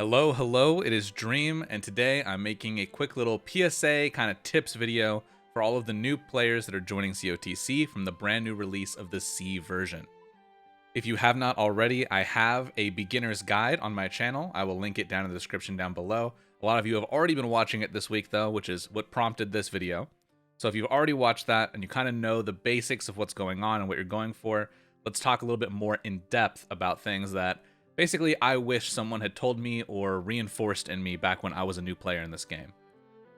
Hello, it is Dream, and today I'm making a quick little PSA kind of tips video for all of the new players that are joining COTC from the brand new release of the C version. If you have not already, I have a beginner's guide on my channel. I will link it down in the description down below. A lot of you have already been watching it this week though, which is what prompted this video. So if you've already watched that and you kind of know the basics of what's going on and what you're going for, let's talk a little bit more in depth about things that basically I wish someone had told me or reinforced in me back when I was a new player in this game.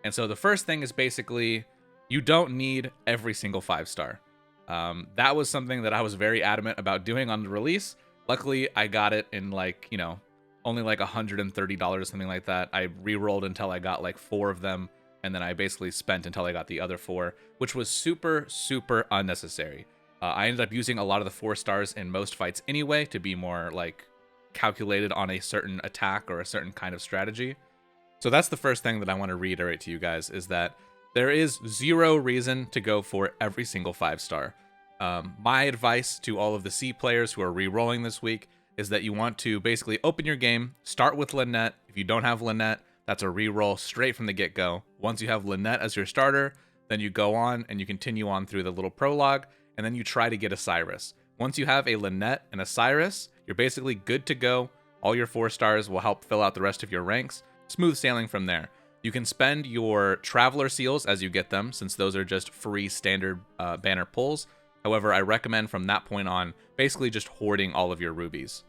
And so the first thing is basically, you don't need every single 5-star. That was something that I was very adamant about doing on the release. Luckily, I got it in only like $130, something like that. I re-rolled until I got like 4 of them, and then I basically spent until I got the other 4, which was super unnecessary. I ended up using a lot of the 4 stars in most fights anyway to be more like calculated on a certain attack or a certain kind of strategy. So that's the first thing that I want to reiterate to you guys, is that there is zero reason to go for every single 5-star. My advice to all of the C players who are re-rolling this week is that you want to basically open your game, start with Lynette. If you don't have Lynette, that's a re-roll straight from the get-go. Once you have Lynette as your starter, then you go on and you continue on through the little prologue, and then you try to get a Cyrus. Once you have a Lynette and a Cyrus, you're basically good to go. All your 4 stars will help fill out the rest of your ranks. Smooth sailing from there. You can spend your Traveler Seals as you get them, since those are just free standard banner pulls. However, I recommend from that point on, basically just hoarding all of your rubies.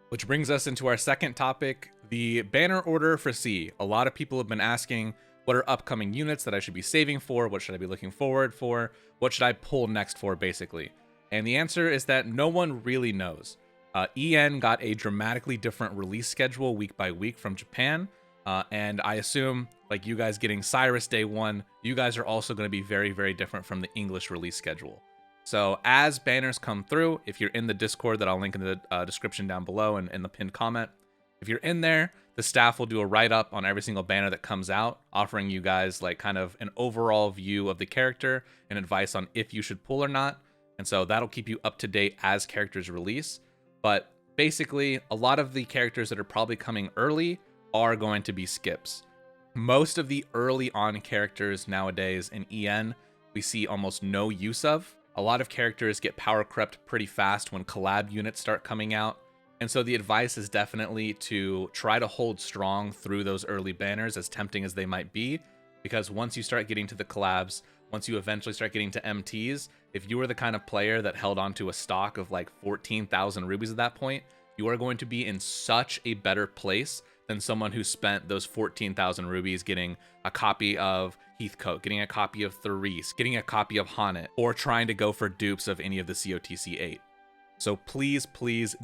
Which brings us into our second topic, the banner order for C. A lot of people have been asking, what are upcoming units that I should be saving for? What should I be looking forward for? What should I pull next for, basically? And the answer is that no one really knows. EN got a dramatically different release schedule week by week from Japan. And I assume, like you guys getting Cyrus day 1, you guys are also going to be very different from the English release schedule. So as banners come through, if you're in the Discord that I'll link in the description down below and in the pinned comment, if you're in there, the staff will do a write-up on every single banner that comes out, offering you guys like kind of an overall view of the character and advice on if you should pull or not. And so that'll keep you up to date as characters release. But basically, a lot of the characters that are probably coming early are going to be skips. Most of the early on characters nowadays in EN, we see almost no use of. A lot of characters get power crept pretty fast when collab units start coming out. And so the advice is definitely to try to hold strong through those early banners, as tempting as they might be. Because once you start getting to the collabs, once you eventually start getting to MTs, if you were the kind of player that held onto a stock of like 14,000 rubies at that point, you are going to be in such a better place than someone who spent those 14,000 rubies getting a copy of Heathcote, getting a copy of Therese, getting a copy of Honnet, or trying to go for dupes of any of the COTC 8. So please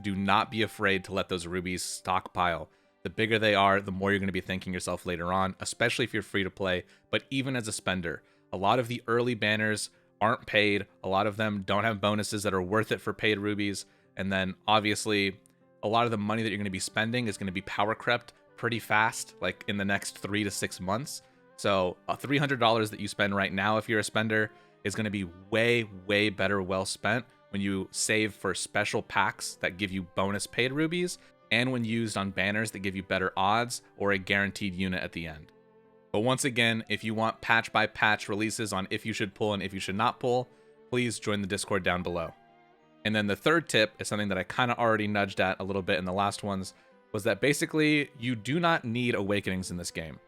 do not be afraid to let those rubies stockpile. The bigger they are, the more you're going to be thanking yourself later on, especially if you're free to play, but even as a spender. A lot of the early banners aren't paid. A lot of them don't have bonuses that are worth it for paid rubies. And then obviously a lot of the money that you're going to be spending is going to be power crept pretty fast, like in the next 3 to 6 months. So $300 that you spend right now if you're a spender is going to be way better well spent when you save for special packs that give you bonus paid rubies, and when used on banners that give you better odds or a guaranteed unit at the end. But once again, if you want patch by patch releases on if you should pull and if you should not pull, please join the Discord down below. And then the third tip is something that I kind of already nudged at a little bit in the last ones, was that basically you do not need awakenings in this game.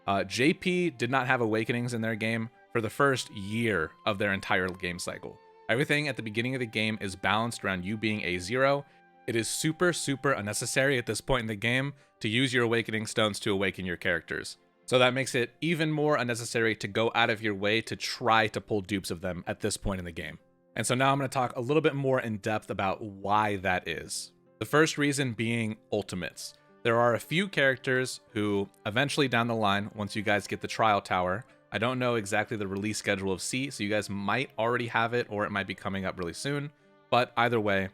JP did not have awakenings in their game for the first year of their entire game cycle. Everything at the beginning of the game is balanced around you being a 0. It is super unnecessary at this point in the game to use your awakening stones to awaken your characters. So that makes it even more unnecessary to go out of your way to try to pull dupes of them at this point in the game. And so now I'm going to talk a little bit more in depth about why that is. The first reason being ultimates. There are a few characters who eventually down the line, once you guys get the trial tower, I don't know exactly the release schedule of C, so you guys might already have it or it might be coming up really soon. But either way,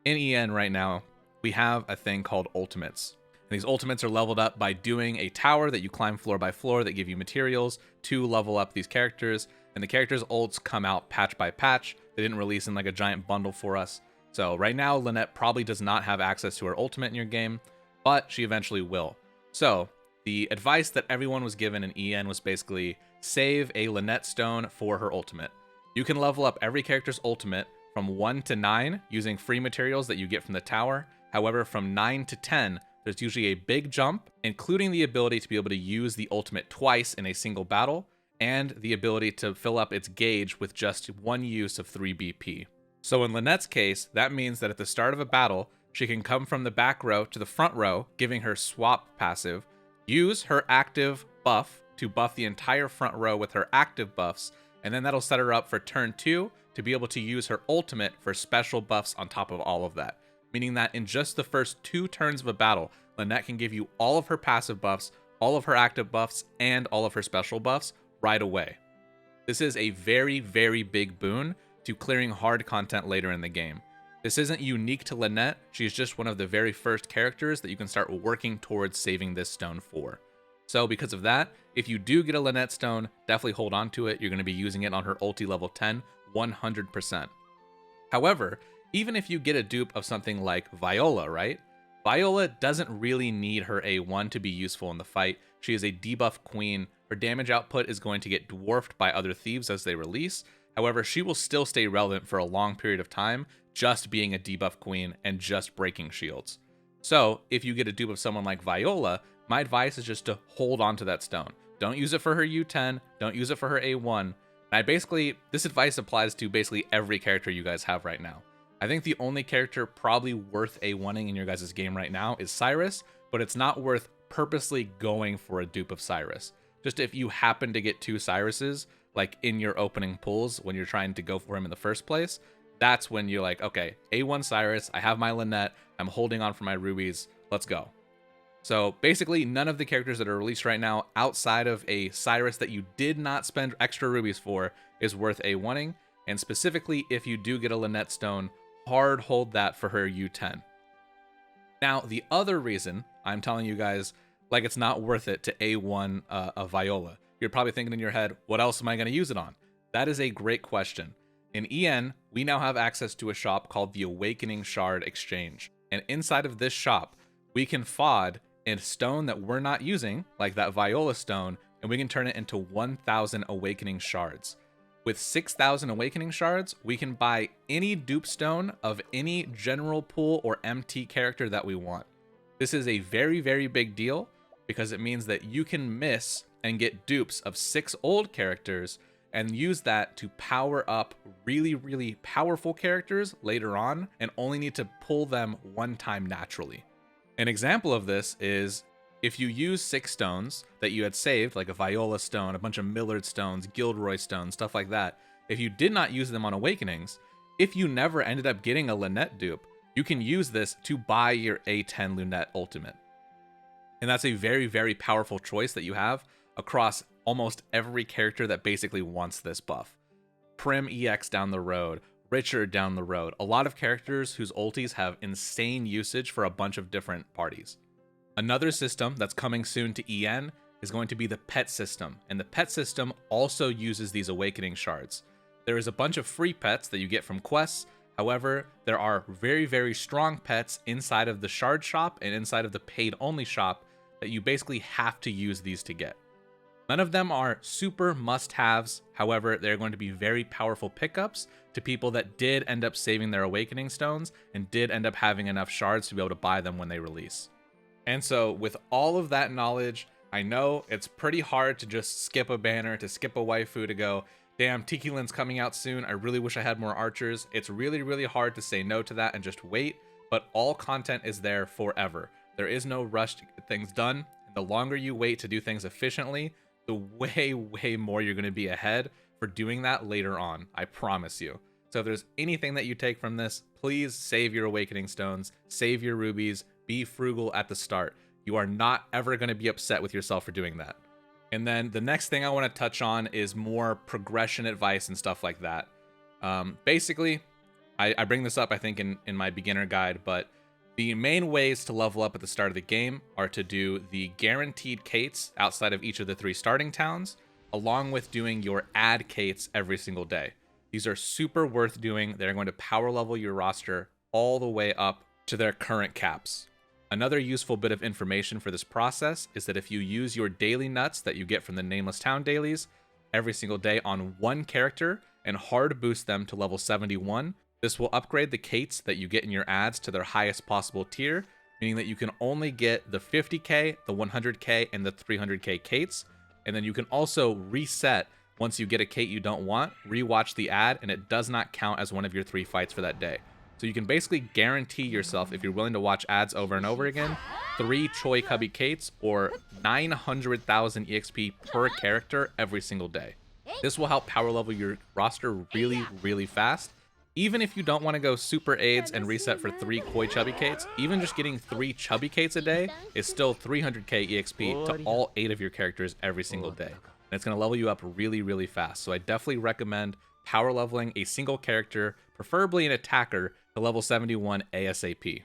in EN right now, we have a thing called ultimates. And these ultimates are leveled up by doing a tower that you climb floor by floor that give you materials to level up these characters. And the characters' ults come out patch by patch. They didn't release in like a giant bundle for us. So right now, Lynette probably does not have access to her ultimate in your game, but she eventually will. So, the advice that everyone was given in EN was basically save a Lynette stone for her ultimate. You can level up every character's ultimate from 1 to 9 using free materials that you get from the tower. However, from 9 to 10, there's usually a big jump, including the ability to be able to use the ultimate twice in a single battle, and the ability to fill up its gauge with just one use of 3 BP. So in Lynette's case, that means that at the start of a battle, she can come from the back row to the front row, giving her swap passive, use her active buff to buff the entire front row with her active buffs, and then that'll set her up for turn 2 to be able to use her ultimate for special buffs on top of all of that. Meaning that in just the first 2 turns of a battle, Lynette can give you all of her passive buffs, all of her active buffs, and all of her special buffs right away. This is a very, very big boon to clearing hard content later in the game. This isn't unique to Lynette, she's just one of the very first characters that you can start working towards saving this stone for. So because of that, if you do get a Lynette stone, definitely hold on to it. You're going to be using it on her ulti level 10, 100%. However, even if you get a dupe of something like Viola, right? Viola doesn't really need her A1 to be useful in the fight. She is a debuff queen. Her damage output is going to get dwarfed by other thieves as they release. However, she will still stay relevant for a long period of time, just being a debuff queen and just breaking shields. So if you get a dupe of someone like Viola, my advice is just to hold on to that stone. Don't use it for her U10, don't use it for her A1. This advice applies to basically every character you guys have right now. I think the only character probably worth A1ing in your guys' game right now is Cyrus, but it's not worth purposely going for a dupe of Cyrus. Just if you happen to get 2 Cyruses, like in your opening pulls when you're trying to go for him in the first place, that's when you're like, okay, A1 Cyrus, I have my Lynette, I'm holding on for my rubies, let's go. So basically, none of the characters that are released right now outside of a Cyrus that you did not spend extra rubies for is worth A1ing, and specifically if you do get a Lynette stone, hard hold that for her U10. Now, the other reason I'm telling you guys, like, it's not worth it to A1 a Viola. You're probably thinking in your head, what else am I going to use it on? That is a great question. In EN, we now have access to a shop called the Awakening Shard Exchange. And inside of this shop, we can FOD a stone that we're not using, like that Viola stone, and we can turn it into 1,000 Awakening Shards. With 6,000 Awakening Shards, we can buy any dupe stone of any general pool or MT character that we want. This is a very, very big deal because it means that you can miss and get dupes of 6 old characters and use that to power up really, really powerful characters later on and only need to pull them one time naturally. An example of this is if you use 6 stones that you had saved, like a Viola stone, a bunch of Millard stones, Gilderoy stones, stuff like that, if you did not use them on Awakenings, if you never ended up getting a Lynette dupe, you can use this to buy your A10 Lynette ultimate. And that's a very, very powerful choice that you have across almost every character that basically wants this buff. Prim EX down the road, Richard down the road, a lot of characters whose ultis have insane usage for a bunch of different parties. Another system that's coming soon to EN is going to be the pet system, and the pet system also uses these Awakening Shards. There is a bunch of free pets that you get from quests. However, there are very, very strong pets inside of the shard shop and inside of the paid only shop that you basically have to use these to get. None of them are super must-haves. However, they're going to be very powerful pickups to people that did end up saving their Awakening Stones and did end up having enough shards to be able to buy them when they release. And so with all of that knowledge, I know it's pretty hard to just skip a banner, to skip a waifu, to go, damn, Tiki Lin's coming out soon, I really wish I had more archers. It's really, really hard to say no to that and just wait, but all content is there forever. There is no rush to get things done. And the longer you wait to do things efficiently, the way, way more you're going to be ahead for doing that later on. I promise you. So if there's anything that you take from this, please save your Awakening Stones, save your rubies, be frugal at the start. You are not ever going to be upset with yourself for doing that. And then the next thing I want to touch on is more progression advice and stuff like that. Basically, I bring this up, I think, in my beginner guide, but the main ways to level up at the start of the game are to do the guaranteed Kates outside of each of the 3 starting towns, along with doing your add Kates every single day. These are super worth doing. They're going to power level your roster all the way up to their current caps. Another useful bit of information for this process is that if you use your daily nuts that you get from the Nameless Town dailies every single day on one character and hard boost them to level 71, this will upgrade the cates that you get in your ads to their highest possible tier, meaning that you can only get the 50k, the 100k, and the 300k cates, and then you can also reset once you get a kate you don't want, rewatch the ad, and it does not count as one of your 3 fights for that day. So you can basically guarantee yourself, if you're willing to watch ads over and over again, 3 Choi Cubby Kates or 900,000 EXP per character every single day. This will help power level your roster really, really fast. Even if you don't want to go super aids and reset for 3 Koi Chubby Kates, even just getting 3 Chubby Kates a day is still 300k EXP to all 8 of your characters every single day. And it's going to level you up really, really fast. So I definitely recommend power leveling a single character, preferably an attacker, to level 71 ASAP.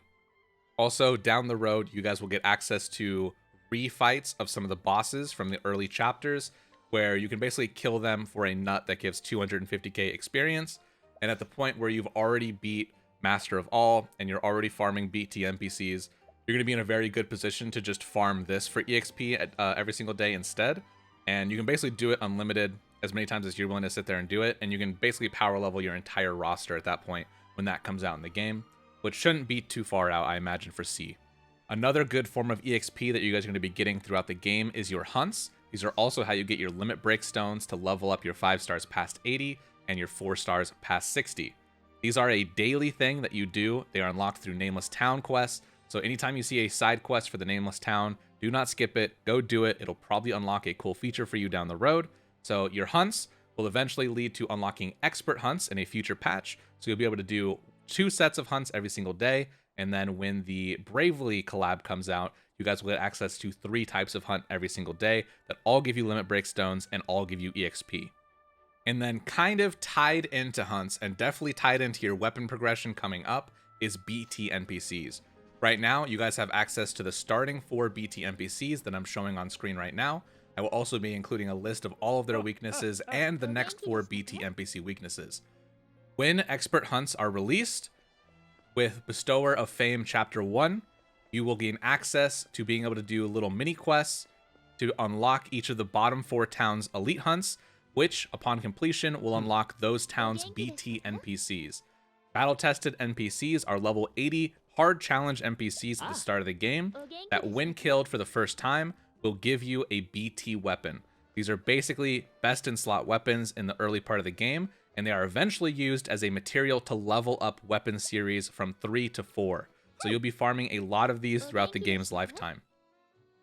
Also, down the road, you guys will get access to refights of some of the bosses from the early chapters, where you can basically kill them for a nut that gives 250k experience. And at the point where you've already beat Master of All and you're already farming BT NPCs, you're going to be in a very good position to just farm this for EXP every single day instead. And you can basically do it unlimited as many times as you're willing to sit there and do it. And you can basically power level your entire roster at that point when that comes out in the game, which shouldn't be too far out, I imagine, for C. Another good form of EXP that you guys are going to be getting throughout the game is your hunts. These are also how you get your limit break stones to level up your 5 stars past 80 and your 4 stars past 60. These are a daily thing that you do. They are unlocked through Nameless Town quests. So anytime you see a side quest for the Nameless Town, do not skip it. Go do it. It'll probably unlock a cool feature for you down the road. So your hunts will eventually lead to unlocking expert hunts in a future patch. So you'll be able to do 2 sets of hunts every single day. And then when the Bravely collab comes out, you guys will get access to 3 types of hunt every single day that all give you limit break stones and all give you EXP. And then kind of tied into hunts and definitely tied into your weapon progression coming up is BT NPCs. Right now, you guys have access to the starting 4 BT NPCs that I'm showing on screen right now. I will also be including a list of all of their weaknesses and the next 4 BT NPC weaknesses. When expert hunts are released, with Bestower of Fame Chapter 1, you will gain access to being able to do little mini quests to unlock each of the bottom 4 towns' elite hunts, which, upon completion, will unlock those towns' BT NPCs. Battle-tested NPCs are level 80 hard challenge NPCs at the start of the game that, when killed for the first time, will give you a BT weapon. These are basically best-in-slot weapons in the early part of the game, and they are eventually used as a material to level up weapon series from 3 to 4. So you'll be farming a lot of these throughout the game's lifetime.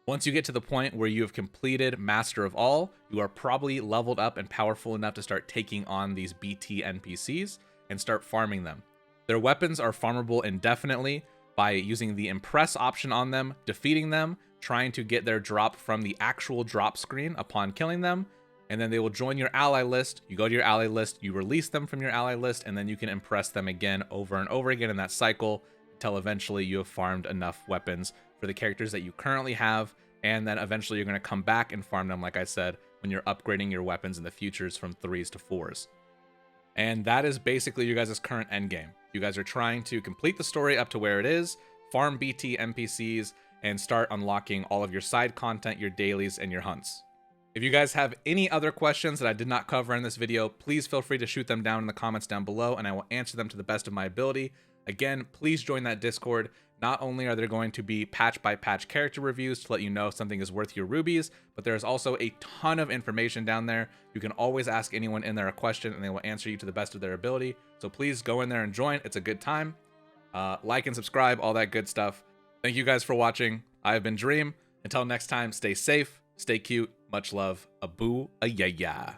Once you get to the point where you have completed Master of All, you are probably leveled up and powerful enough to start taking on these BT NPCs and start farming them. Their weapons are farmable indefinitely by using the Impress option on them, defeating them, trying to get their drop from the actual drop screen upon killing them, and then they will join your ally list. You go to your ally list, you release them from your ally list, and then you can impress them again over and over again in that cycle until eventually you have farmed enough weapons for the characters that you currently have, and then eventually you're going to come back and farm them, like I said, when you're upgrading your weapons in the futures from 3s to 4s. And that is basically you guys' current endgame. You guys are trying to complete the story up to where it is, farm BT NPCs, and start unlocking all of your side content, your dailies, and your hunts. If you guys have any other questions that I did not cover in this video, please feel free to shoot them down in the comments down below, and I will answer them to the best of my ability. Again, please join that Discord. Not only are there going to be patch-by-patch character reviews to let you know if something is worth your rubies, but there's also a ton of information down there. You can always ask anyone in there a question, and they will answer you to the best of their ability. So please go in there and join. It's a good time. Like and subscribe, all that good stuff. Thank you guys for watching. I have been Dream. Until next time, stay safe, stay cute, much love, a boo, a yeah.